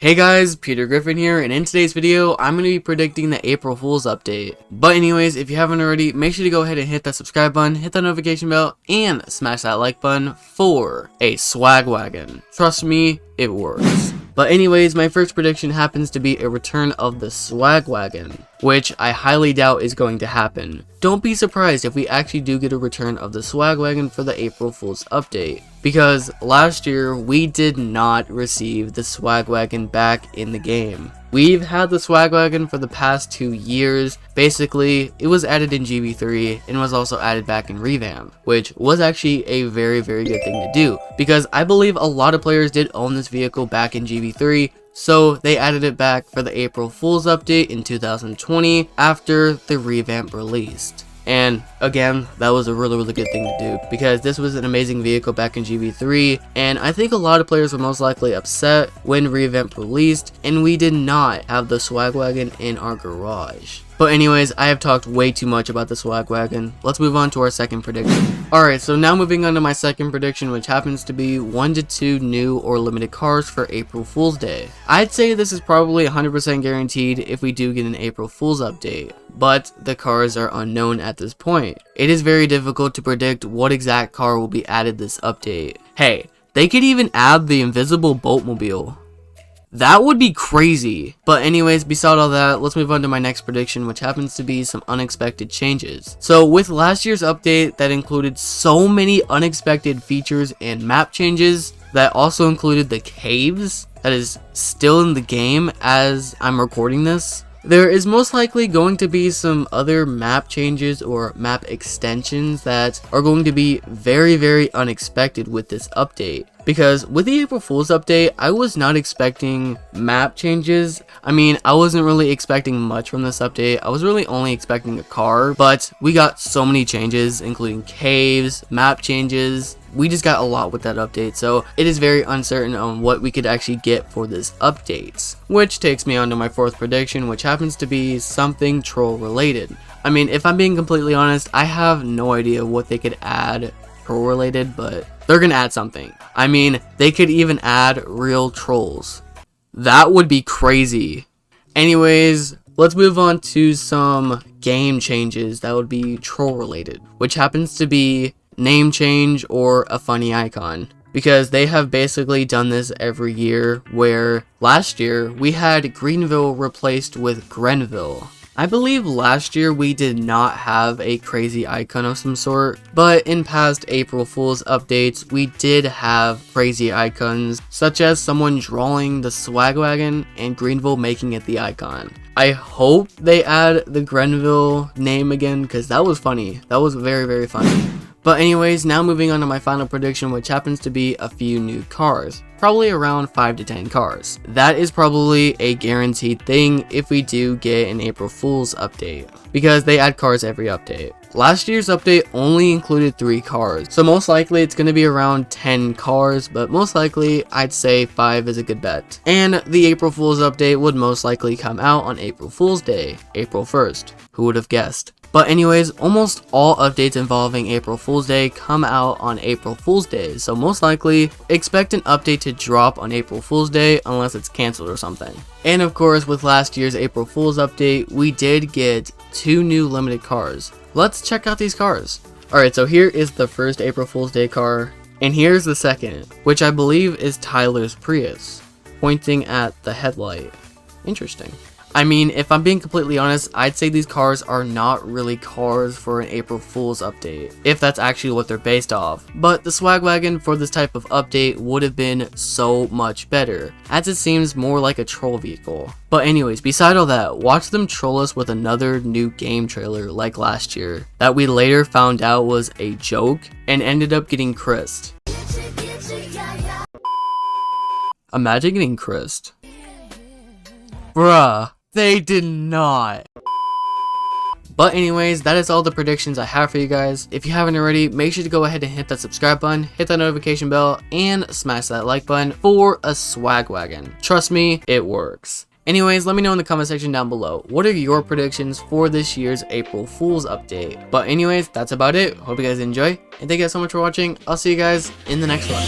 Hey guys, Peter Griffin here, and in today's video, I'm going to be predicting the April Fool's update. But anyways, if you haven't already, make sure to go ahead and hit that subscribe button, hit that notification bell, and smash that like button for a swag wagon. Trust me, it works. But anyways, my first prediction happens to be a return of the swag wagon, which I highly doubt is going to happen. Don't be surprised if we actually do get a return of the swag wagon for the April Fool's update, because last year we did not receive the swag wagon back in the game. We've had the swag wagon for the past 2 years. Basically, it was added in GB3 and was also added back in Revamp, which was actually a very good thing to do, because I believe a lot of players did own this vehicle back in GB3. So they added it back for the April Fool's update in 2020 after the revamp released. And again, that was a really good thing to do, because this was an amazing vehicle back in GB3, and I think a lot of players were most likely upset when revamp released and we did not have the swag wagon in our garage. But anyways, I have talked way too much about the swag wagon. Let's move on to our second prediction. Alright, so now moving on to my second prediction, which happens to be 1 to 2 new or limited cars for April Fool's Day. I'd say this is probably 100% guaranteed if we do get an April Fool's update, but the cars are unknown at this point. It is very difficult to predict what exact car will be added this update. Hey, they could even add the invisible boatmobile. That would be crazy. But anyways, beside all that, let's move on to my next prediction, which happens to be some unexpected changes. So with last year's update that included so many unexpected features and map changes, that also included the caves that is still in the game as I'm recording this, there is most likely going to be some other map changes or map extensions that are going to be very unexpected with this update. Because with the April Fool's update, I was not expecting map changes. I mean, I wasn't really expecting much from this update. I was really only expecting a car, but we got so many changes, including caves, map changes. We just got a lot with that update, so it is very uncertain on what we could actually get for this update. Which takes me on to my fourth prediction, which happens to be something troll related. I mean, if I'm being completely honest, I have no idea what they could add troll related, but they're gonna add something. I mean, they could even add real trolls. That would be crazy. Anyways, let's move on to some game changes that would be troll related, which happens to be name change or a funny icon, because they have basically done this every year, where last year we had Greenville replaced with Greenville. I believe last year we did not have a crazy icon of some sort, but in past April Fool's updates we did have crazy icons, such as someone drawing the swag wagon and Greenville making it the icon. I hope they add the Greenville name again, because that was funny. That was very funny. But anyways, now moving on to my final prediction, which happens to be a few new cars. Probably around 5 to 10 cars. That is probably a guaranteed thing if we do get an April Fool's update, because they add cars every update. Last year's update only included 3 cars, so most likely it's going to be around 10 cars, but most likely I'd say 5 is a good bet. And the April Fool's update would most likely come out on April Fool's Day, April 1st. Who would have guessed? But anyways, almost all updates involving April Fool's Day come out on April Fool's Day, so most likely expect an update to drop on April Fool's Day unless it's cancelled or something. And of course, with last year's April Fool's update, we did get 2 new limited cars. Let's check out these cars. Alright, so here is the first April Fool's Day car, and here's the second, which I believe is Tyler's Prius, pointing at the headlight. Interesting. I mean, if I'm being completely honest, I'd say these cars are not really cars for an April Fool's update, if that's actually what they're based off. But the swag wagon for this type of update would have been so much better, as it seems more like a troll vehicle. But anyways, beside all that, watch them troll us with another new game trailer like last year, that we later found out was a joke and ended up getting crisped. Imagine getting crisped. Bruh. They did not. But anyways, that is all the predictions I have for you guys. If you haven't already, make sure to go ahead and hit that subscribe button, hit that notification bell, and smash that like button for a swag wagon. Trust me, it works. Anyways, let me know in the comment section down below, what are your predictions for this year's April Fool's update? But anyways, that's about it. Hope you guys enjoy, and thank you guys so much for watching. I'll see you guys in the next one.